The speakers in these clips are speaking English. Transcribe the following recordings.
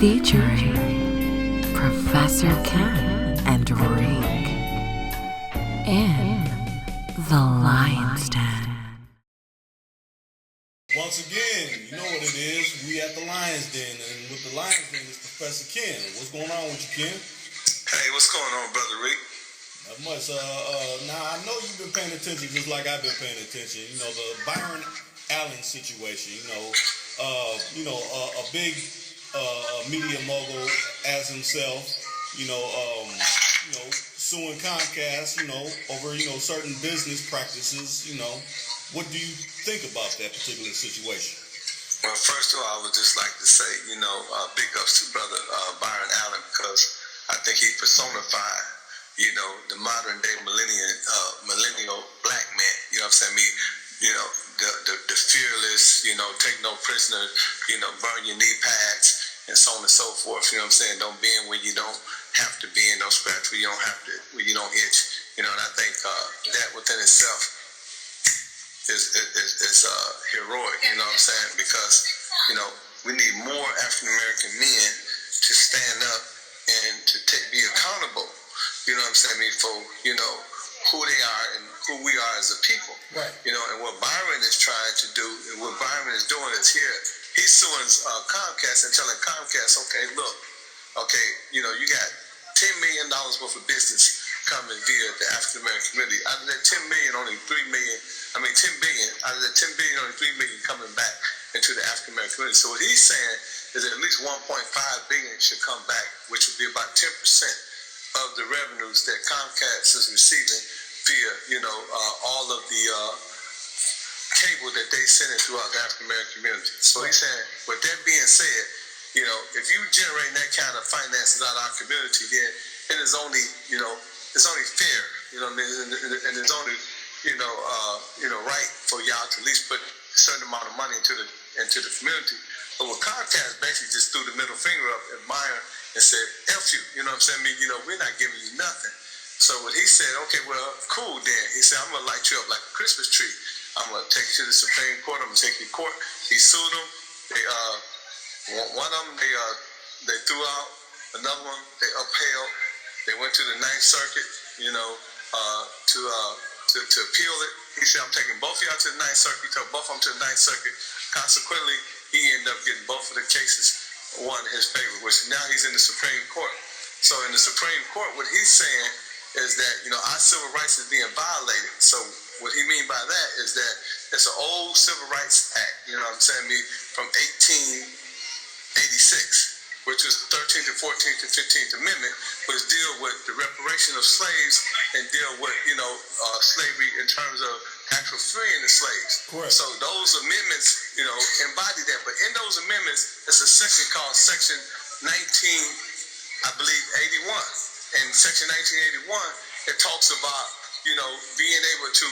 featuring Professor Ken and Reek in the Lion's Den. Once again, you know what it is. We at the Lion's Den, and with the Lion's Den is Professor Ken. What's going on with you, Ken? Hey, what's going on, Brother Reek? Not much. Now I know you've been paying attention just like I've been paying attention. You know, the Byron Allen situation. A big media mogul as himself. Suing Comcast. Over certain business practices. What do you think about that particular situation? Well, first of all, I would just like to say, big ups to Brother Byron Allen, because I think he personified, the modern day millennial black man. You know what I'm saying? The fearless, take no prisoner, burn your knee pads, and so on and so forth. You know what I'm saying? Don't bend where you don't have to bend, don't scratch where you don't have to, where you don't itch. And I think that within itself is heroic, you know what I'm saying? Because, we need more African American men to stand up and to be accountable, you know what I'm saying, for, who they are and who we are as a people. Right. And what Byron is trying to do, and what Byron is doing is here, he's suing Comcast and telling Comcast, okay, look, you got $10 million worth of business coming via the African American community. Out of that 10 billion, only 3 million out of that 10 billion, only 3 million coming back into the African American community. So what he's saying is that at least 1.5 billion should come back, which would be about 10% of the revenues that Comcast is receiving via, all of the cable that they send it throughout the African American community. So he's saying, with that being said, if you generate that kind of finances out of our community, then it is only, it's only fair, and it's only, right for y'all to at least put a certain amount of money into the community. But what Comcast basically just threw the middle finger up at Byron and said, F you, you know what I'm saying? We're not giving you nothing. So what he said, okay, well, cool then. He said, I'm going to light you up like a Christmas tree. I'm going to take you to the Supreme Court. I'm going to take you to court. He sued them. One of them, they threw out. Another one, they upheld. They went to the Ninth Circuit, to appeal it. He said, I'm taking both of y'all to the Ninth Circuit. He took both of them to the Ninth Circuit. Consequently, he ended up getting both of the cases won in his favor, which now he's in the Supreme Court. So in the Supreme Court, what he's saying is that, our civil rights is being violated. So what he mean by that is that it's an old Civil Rights Act, from 1886, which was 13th to 14th to 15th Amendment, which deal with the reparation of slaves and deal with, slavery in terms of actual freeing the slaves. Correct. So those amendments, embody that. But in those amendments, it's a section called Section 81. And Section 1981, it talks about, being able to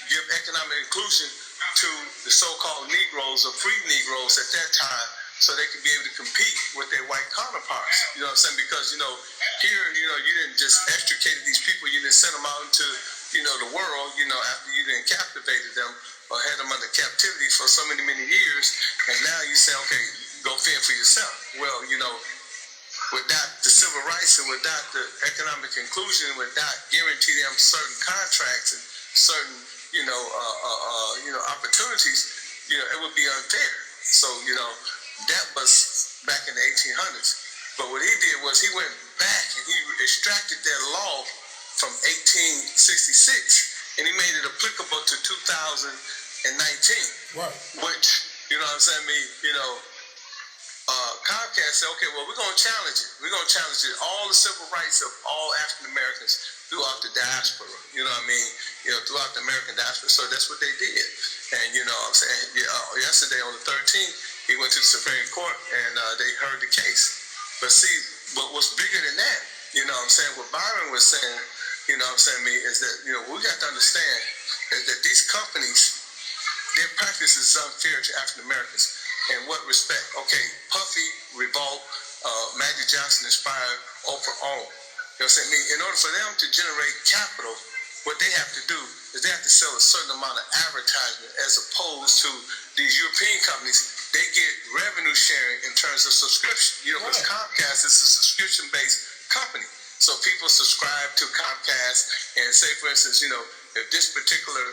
give economic inclusion to the so-called Negroes or free Negroes at that time, so they could be able to compete with their white counterparts. You know what I'm saying? Because, here, you didn't just extricate these people, you didn't send them out into, the world, after you didn't captivated them or had them under captivity for so many, many years, and now you say, okay, go fend for yourself. Well, without the civil rights and without the economic inclusion, without guarantee them certain contracts and certain, opportunities, it would be unfair. So, that was back in the 1800s. But what he did was he went back and he extracted that law from 1866 and he made it applicable to 2019. Right. Which, Comcast said, okay, well, we're going to challenge it. We're going to challenge it. All the civil rights of all African Americans throughout the diaspora, throughout the American diaspora. So that's what they did. And, yesterday on the 13th, he went to the Supreme Court and they heard the case. But see, what was bigger than that, what Byron was saying, is that, we got to understand is that these companies, their practice is unfair to African Americans. In what respect? Okay, Puffy, Revolt, Magic Johnson inspired Oprah Own. In order for them to generate capital what they have to do is they have to sell a certain amount of advertisement, as opposed to these European companies. They get revenue sharing in terms of subscription. Because Comcast is a subscription-based company. So people subscribe to Comcast, and say, for instance, if this particular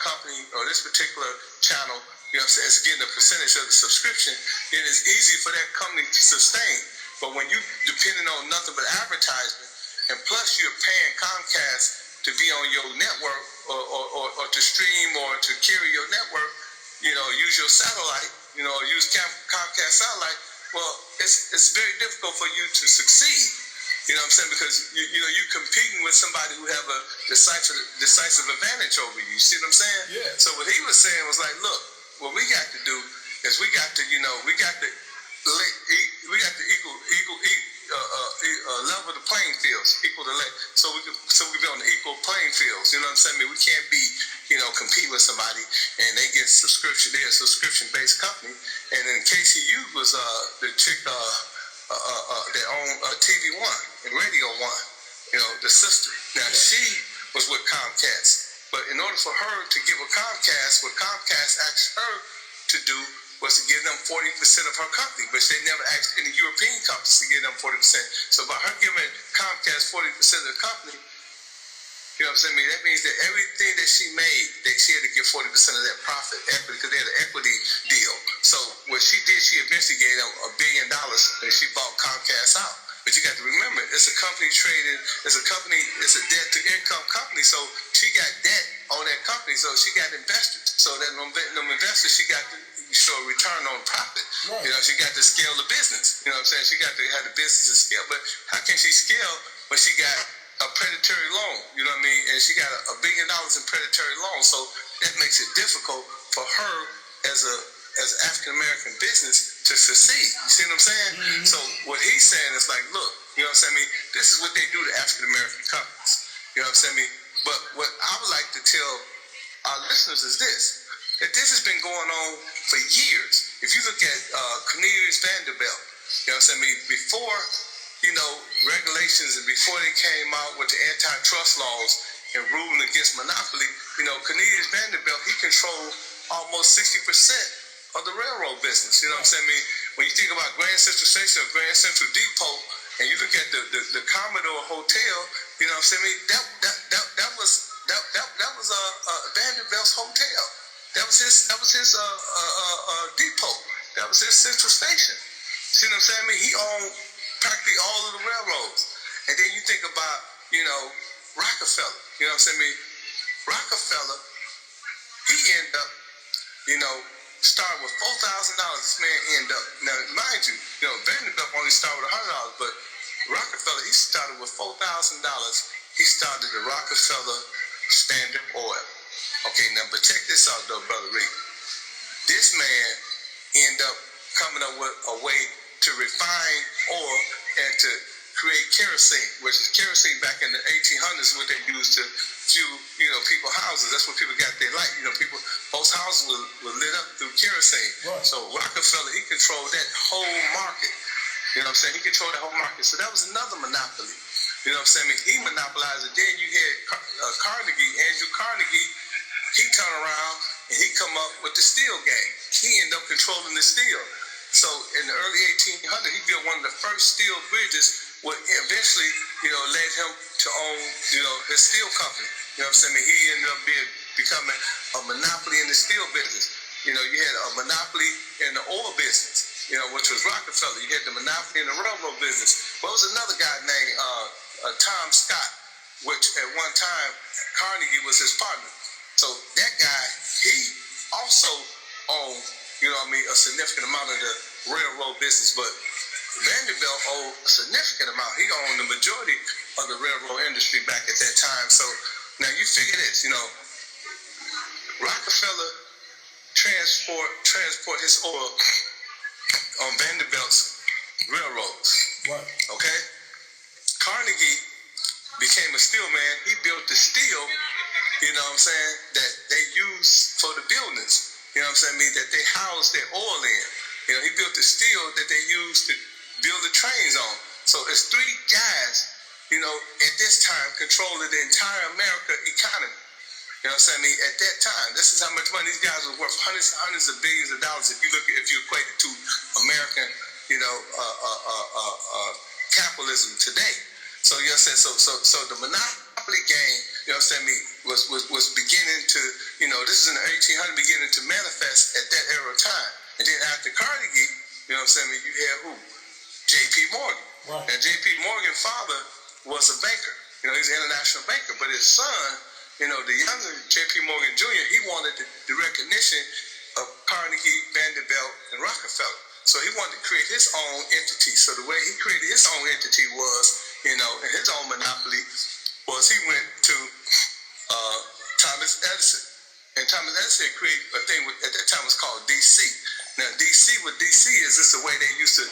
company or this particular channel, is getting a percentage of the subscription, then it's easy for that company to sustain. But when you depending on nothing but advertisement, and plus you're paying Comcast to be on your network or to stream or to carry your network, use your satellite, use Comcast satellite, well, it's very difficult for you to succeed. You know what I'm saying? Because you're competing with somebody who have a decisive advantage over you. You see what I'm saying? Yeah. So what he was saying was like, look, what we got to do is we got to level the playing fields, equal the so we can be on the equal playing fields. You know what I'm saying? We can't be compete with somebody and they get subscription. They're a subscription-based company. And then KCU was the chick that owned TV One and Radio One. The sister. Now she was with Comcast, but in order for her to give a Comcast, what Comcast asked her to do was to give them 40% of her company, but they never asked any European companies to give them 40%. So by her giving Comcast 40% of the company, you know what I'm saying? That means that everything that she made, she had to give 40% of that profit equity, because they had an equity deal. So what she did, she eventually gave them $1 billion, and she bought Comcast out. But you got to remember, it's a company traded, it's a debt-to-income company, so she got debt on that company, so she got investors. So that them investors, she got to show a return on profit. Right. She got to scale the business. You know what I'm saying? She got to have the business to scale. But how can she scale when she got a predatory loan? You know what I mean? And she got $1 billion in predatory loans. So that makes it difficult for her as an African American business to succeed. You see what I'm saying? Mm-hmm. So what he's saying is like, look, you know what I'm saying? This is what they do to African American companies. You know what I'm saying? But what I would like to tell our listeners is this, that this has been going on for years. If you look at Cornelius Vanderbilt, you know what I'm saying? Before, regulations, and before they came out with the antitrust laws and ruling against monopoly, Cornelius Vanderbilt, he controlled almost 60% of the railroad business. You know what I'm saying? When you think about Grand Central Station or Grand Central Depot, and you look at the Commodore Hotel, you know what I'm saying? That was Vanderbilt's hotel. That was his depot. That was his central station. See what I'm saying? He owned practically all of the railroads. And then you think about, Rockefeller. You know what I'm saying? Rockefeller, he ended up, starting with $4,000. This man ended up, now mind you, Vanderbilt only started with $100, but Rockefeller, he started with $4,000. He started the Rockefeller Standard Oil. Okay, now, but check this out, though, Brother Reek. This man ended up coming up with a way to refine oil and to create kerosene, which is kerosene back in the 1800s, what they used to fuel, people's houses. That's what people got their light. Most houses were lit up through kerosene. Right. So Rockefeller, he controlled that whole market. You know what I'm saying? He controlled the whole market. So that was another monopoly. You know what I'm saying? He monopolized it. Then you had Andrew Carnegie, he turned around and he come up with the steel game. He ended up controlling the steel. So in the early 1800s, he built one of the first steel bridges, what eventually, led him to own, his steel company. You know what I'm saying? He ended up becoming a monopoly in the steel business. You had a monopoly in the oil business, which was Rockefeller. You had the monopoly in the railroad business. What was another guy named Tom Scott, which at one time Carnegie was his partner. So that guy, he also owned, a significant amount of the railroad business. But Vanderbilt owed a significant amount. He owned the majority of the railroad industry back at that time. So now you figure this, Rockefeller transport his oil on Vanderbilt's railroads. Right. Okay? Carnegie became a steel man. He built the steel, that they use for the buildings. That they house their oil in. He built the steel that they use to build the trains on. So it's three guys at this time, controlled the entire America economy. You know what I'm saying? At that time, this is how much money these guys were worth, hundreds and hundreds of billions of dollars. If you equate it to American, capitalism today. So you know what I'm saying? So the monopoly game, you know what I'm saying, was beginning to, this is in the 1800s, beginning to manifest at that era of time. And then after Carnegie, you know what I'm saying, you have who? J.P. Morgan. Right. And J.P. Morgan's father was a banker. He's an international banker, but his son, the younger J.P. Morgan Jr., he wanted the recognition of Carnegie, Vanderbilt, and Rockefeller. So he wanted to create his own entity. So the way he created his own entity was, and his own monopoly was he went to Thomas Edison. And Thomas Edison created a thing at that time was called DC. Now, what DC is, it's the way they used to,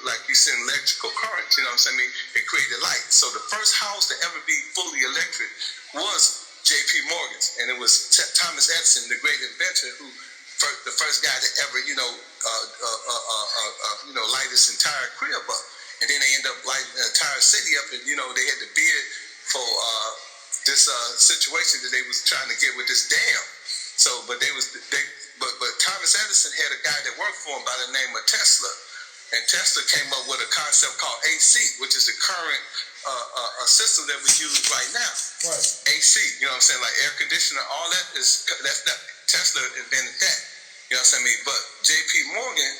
like you said, electrical current, you know what I'm saying? It created light. So the first house to ever be fully electric was J.P. Morgan's, and it was Thomas Edison, the great inventor, who the first guy to ever, light this entire crib up. And then they ended up lighting the entire city up, and they had to bid for this situation that they was trying to get with this dam. So, but Thomas Edison had a guy that worked for him by the name of Tesla, and Tesla came up with a concept called AC, which is the current system that we use right now. Right. AC, you know what I'm saying, like air conditioner, all that that's not Tesla invented that. You know what I'm saying? But J.P. Morgan,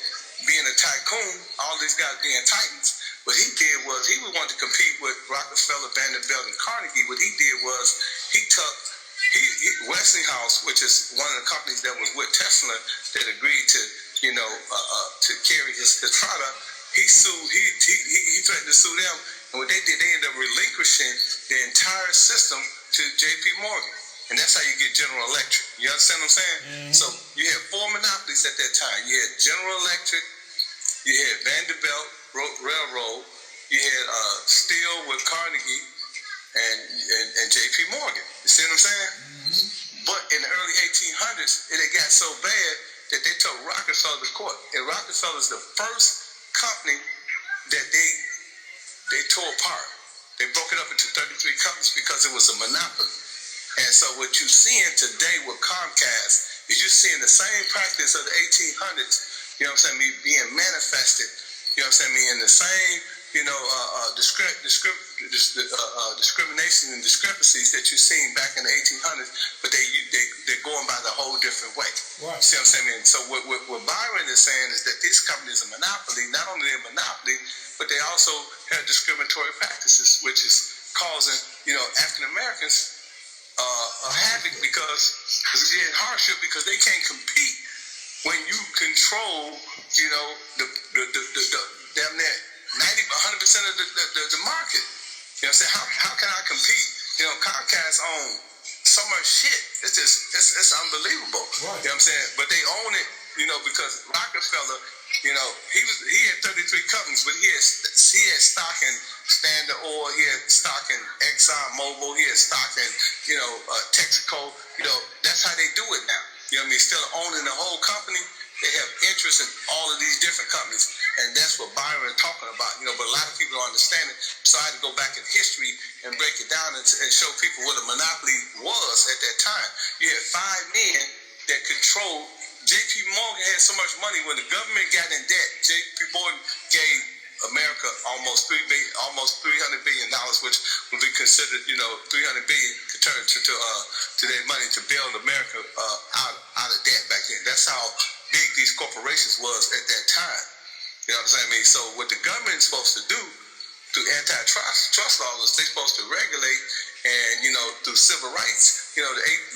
being a tycoon, all these guys being titans, what he did was he would want to compete with Rockefeller, Vanderbilt, and Carnegie. What he did was he took Westinghouse, which is one of the companies that was with Tesla that agreed to, to carry his product. He sued. He threatened to sue them, and what they did, they ended up relinquishing the entire system to J.P. Morgan, and that's how you get General Electric. You understand what I'm saying? Mm-hmm. So you had four monopolies at that time. You had General Electric, you had Vanderbilt Railroad, you had Steel with Carnegie, and J.P. Morgan. You see what I'm saying? Mm-hmm. But in the early 1800s, it got so bad that they took Rockefeller to court. And Rockefeller is the first company that they tore apart. They broke it up into 33 companies because it was a monopoly. And so what you're seeing today with Comcast is you're seeing the same practice of the 1800s, you know what I'm saying, being manifested, you know what I'm saying, in the same, discrimination and discrepancies that you're seeing back in the 1800s, but they're going by the whole different way. Right. See what I'm saying? So what Byron is saying is that this company is a monopoly. Not only a monopoly, but they also have discriminatory practices, which is causing, African Americans havoc because hardship because they can't compete when you control, the damn near 100% of the market. You know what I'm saying? How can I compete? Comcast own so much shit. It's unbelievable. Right. You know what I'm saying? But they own it, because Rockefeller, he had 33 companies, but he had stock in Standard Oil, he had stock in Exxon Mobil, he had stock in, Texaco. That's how they do it now. You know what I mean? Instead of owning the whole company, they have interest in all of these different companies. And that's what Byron is talking about, but a lot of people don't understand it. So I had to go back in history and break it down and show people what a monopoly was at that time. You had 5 men that controlled. J.P. Morgan had so much money when the government got in debt. J.P. Morgan gave America almost $300 billion, which would be considered, $300 billion turned to their money to build America out of debt back then. That's how big these corporations was at that time. You know what I'm saying? So what the government is supposed to do through antitrust laws is they're supposed to regulate and, through civil rights. The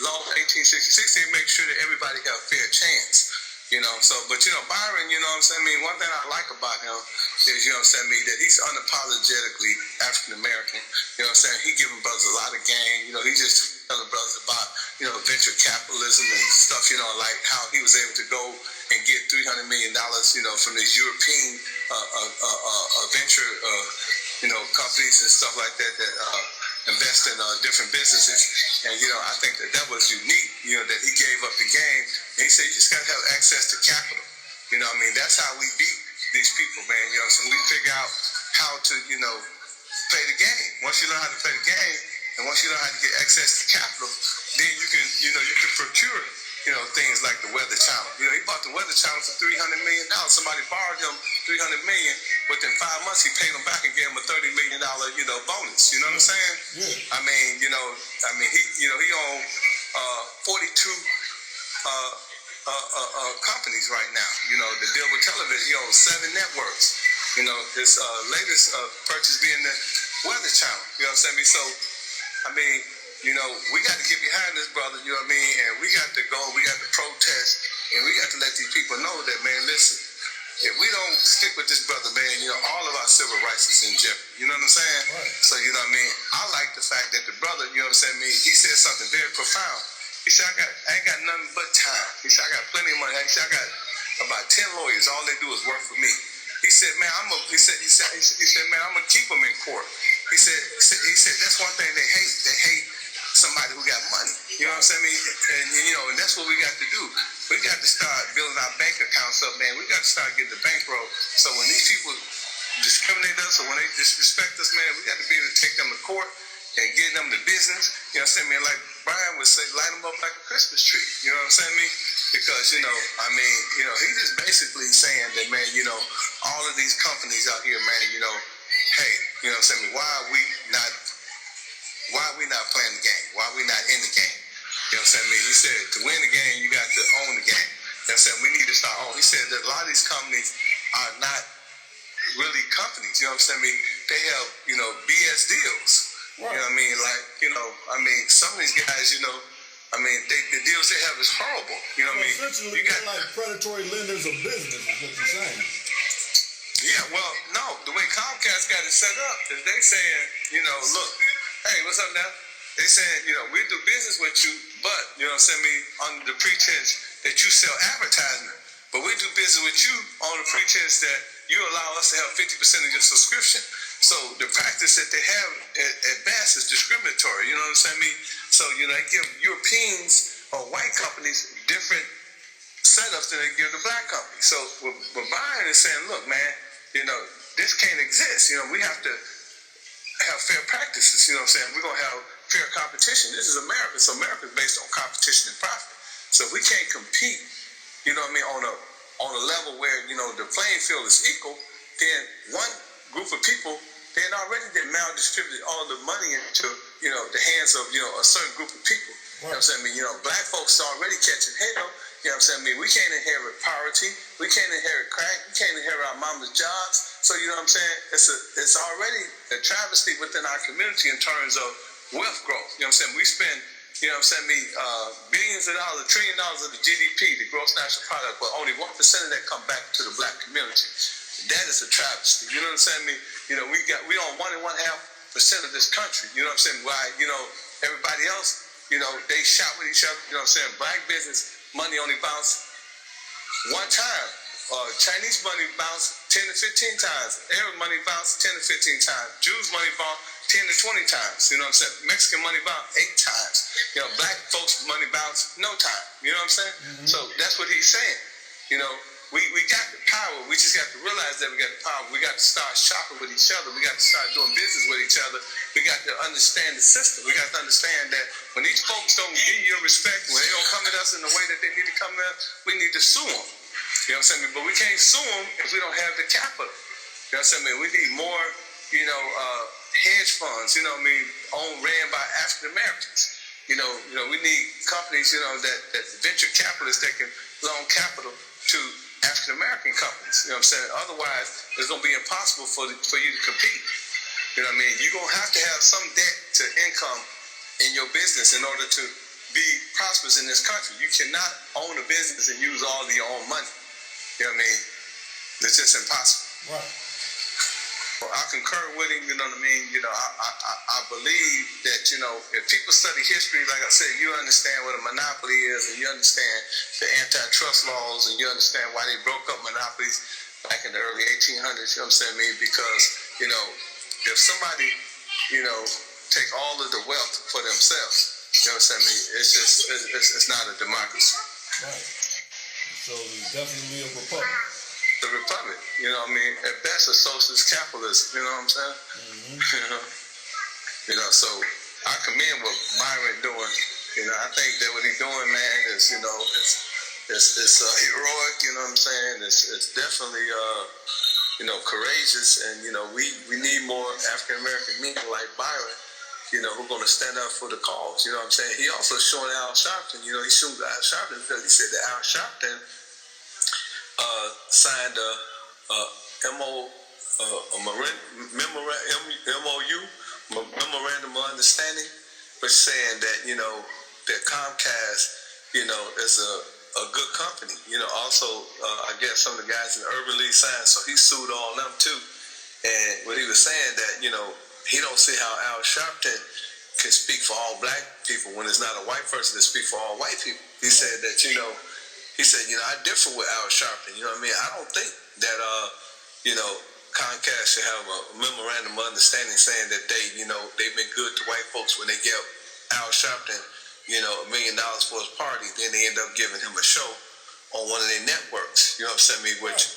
law of 1866, they make sure that everybody got a fair chance. But Byron, one thing I like about him is, that he's unapologetically African American. He giving brothers a lot of game. He just telling brothers about, venture capitalism and stuff, like how he was able to go and get $300 million, from these European venture, companies and stuff like that invest in different businesses. And, I think that was unique, that he gave up the game. And he said, you just got to have access to capital. That's how we beat these people, man. So we figure out how to, play the game. Once you learn how to play the game, and once you learn how to get access to capital, then you can procure, things like the Weather Channel. He bought the Weather Channel for $300 million. Somebody borrowed him $300 million. Within 5 months, he paid them back and gave him a $30 million, bonus. You know what I'm saying? Yeah. He owned 42 companies right now. That deal with television. He owns 7 networks. His latest purchase being the Weather Channel. You know what I'm saying? So, we got to get behind this brother, you know what I mean? And we got to go, we got to protest, and we got to let these people know that, man, listen, if we don't stick with this brother, man, all of our civil rights is in jeopardy. You know what I'm saying? Right. So, you know what I mean? I like the fact that the brother, you know what I'm saying, he said something very profound. He said, I ain't got nothing but time. He said, I got plenty of money. He said, I got about 10 lawyers. All they do is work for me. He said, man, I'm gonna keep them in court. He said, that's one thing they hate. They hate somebody who got money. You know what I'm saying? And that's what we got to do. We got to start building our bank accounts up, man. We got to start getting the bankroll. So when these people discriminate us or when they disrespect us, man, we got to be able to take them to court and get them to business. You know what I'm saying? Like Brian would say, light them up like a Christmas tree. You know what I'm saying? Because, he just basically saying that, man, all of these companies out here, man, hey, you know what I'm saying? Why are we not playing the game? Why are we not in the game? You know what I'm saying? He said, to win the game, you got to own the game. You know what I'm saying? We need to start owning. He said that a lot of these companies are not really companies. You know what I'm saying? They have, BS deals. Right. You know what I mean? Some of these guys, the deals they have is horrible. You know what I mean? Essentially, they're like predatory lenders of business, is what you're saying. Yeah, well, no. The way Comcast got it set up is they saying, look, hey, what's up now? They saying, we do business with you, but, you know what I'm saying, under the pretense that you sell advertisement. But we do business with you on the pretense that you allow us to have 50% of your subscription. So the practice that they have at best is discriminatory, you know what I'm saying? So, they give Europeans or white companies different setups than they give the black companies. So what Byron is saying, look, man, this can't exist. We have to have fair practices, you know what I'm saying? We're going to have fair competition. This is America. So America is based on competition and profit. So if we can't compete, on a level where, the playing field is equal, then one group of people, they had already maldistributed all the money into, the hands of, a certain group of people. Right. You know what I'm saying? Black folks are already catching hell. You know what I'm saying? We can't inherit poverty. We can't inherit crack. We can't inherit our mama's jobs. So, you know what I'm saying? It's already a travesty within our community in terms of wealth growth. You know what I'm saying? We spend, billions of dollars, $1 trillion of the GDP, the gross national product, but only 1% of that come back to the black community. That is a travesty. You know what I'm saying? We own 1.5% of this country. You know what I'm saying? Why, everybody else, they shop with each other. You know what I'm saying? Black business money only bounce one time. Chinese money bounce 10 to 15 times. Arab money bounce 10 to 15 times. Jews money bounce 10 to 20 times. You know what I'm saying? Mexican money bounce 8 times. Black folks money bounce no time. You know what I'm saying? Mm-hmm. So that's what he's saying. We got the power. We just got to realize that we got the power. We got to start shopping with each other. We got to start doing business with each other. We got to understand the system. We got to understand that when these folks don't give you respect, when they don't come at us in the way that they need to come at us, we need to sue them. You know what I'm saying? But we can't sue them if we don't have the capital. You know what I'm saying? We need more, hedge funds, ran by African Americans. We need companies, that venture capitalists that can loan capital to African American companies. You know what I'm saying? Otherwise, it's going to be impossible for you to compete. You know what I mean? You're going to have some debt to income in your business in order to be prosperous in this country. You cannot own a business and use all of your own money. You know what I mean? It's just impossible. Right. I concur with him, you know what I mean? I believe that, if people study history, like I said, you understand what a monopoly is, and you understand the antitrust laws, and you understand why they broke up monopolies back in the early 1800s, you know what I'm saying? Because, if somebody, take all of the wealth for themselves, you know what I'm saying? It's not a democracy. Right. So it's definitely a republic. the republic. You know what I mean? At best, a socialist capitalism. You know what I'm saying? So I commend what Byron doing. I think that what he's doing, man, is it's heroic. You know what I'm saying? It's definitely courageous, and we need more African American men like Byron. Who's going to stand up for the cause. You know what I'm saying? He also showing Al Sharpton. He showed Al Sharpton because he said that Al Sharpton signed a memorandum of understanding, which saying that that Comcast is a good company. Also I guess some of the guys in the Urban League signed, so he sued all them too. And what he was saying that he don't see how Al Sharpton can speak for all black people when it's not a white person that speak for all white people. He said that I differ with Al Sharpton. You know what I mean? I don't think that Comcast should have a memorandum of understanding saying that they've been good to white folks when they give Al Sharpton $1 million for his party, then they end up giving him a show on one of their networks. You know what I'm saying? Which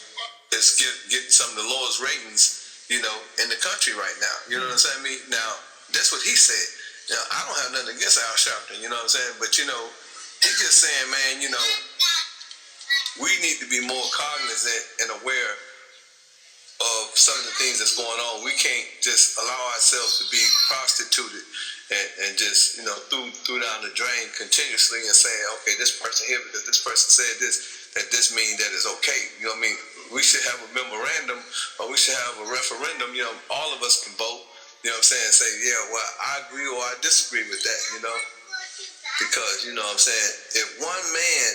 is getting some of the lowest ratings in the country right now. You know what I'm saying? Now, that's what he said. Now, I don't have nothing against Al Sharpton, you know what I'm saying? But, he's just saying, man, we need to be more cognizant and aware of some of the things that's going on. We can't just allow ourselves to be prostituted and just, threw down the drain continuously and saying, okay, this person here, because this person said this, that this means that it's okay. You know what I mean? We should have a memorandum, or we should have a referendum. All of us can vote. You know what I'm saying? Say, yeah, well, I agree or I disagree with that. Because what I'm saying, if one man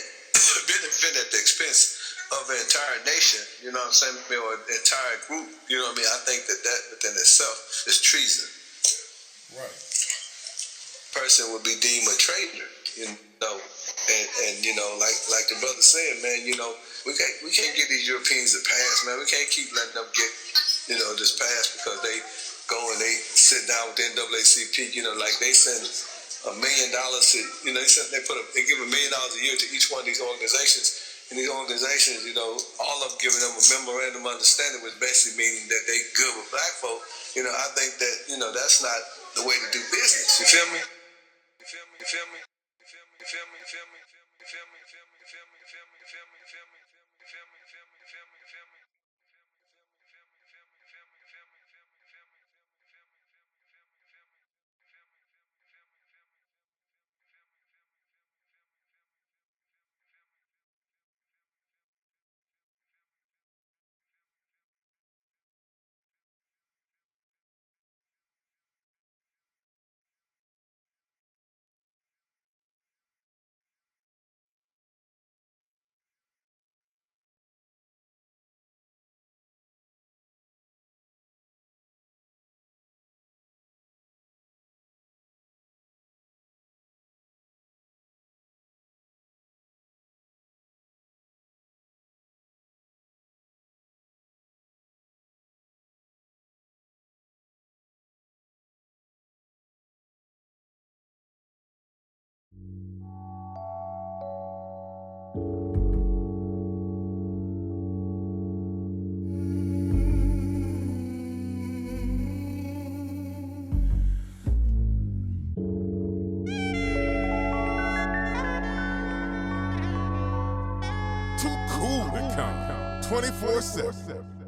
benefit at the expense of an entire nation, you know what I'm saying, or an entire group, you know what I mean? I think that within itself is treason. Right. Person would be deemed a traitor, and like the brother said, man, we can't get these Europeans to pass, man. We can't keep letting them get, this pass because they go and they sit down with the NAACP, like they send $1 million to, they give $1 million a year to each one of these organizations, and these organizations, all of them giving them a memorandum of understanding, which basically meaning that they good with black folk. I think that, that's not the way to do business. You feel me? You feel me? You feel me? You feel me? You feel me? You feel me? You feel me? You feel me? You feel me? You feel me? You feel me? You feel me? You feel me? You feel me? You feel me? Too cool to count 24/7.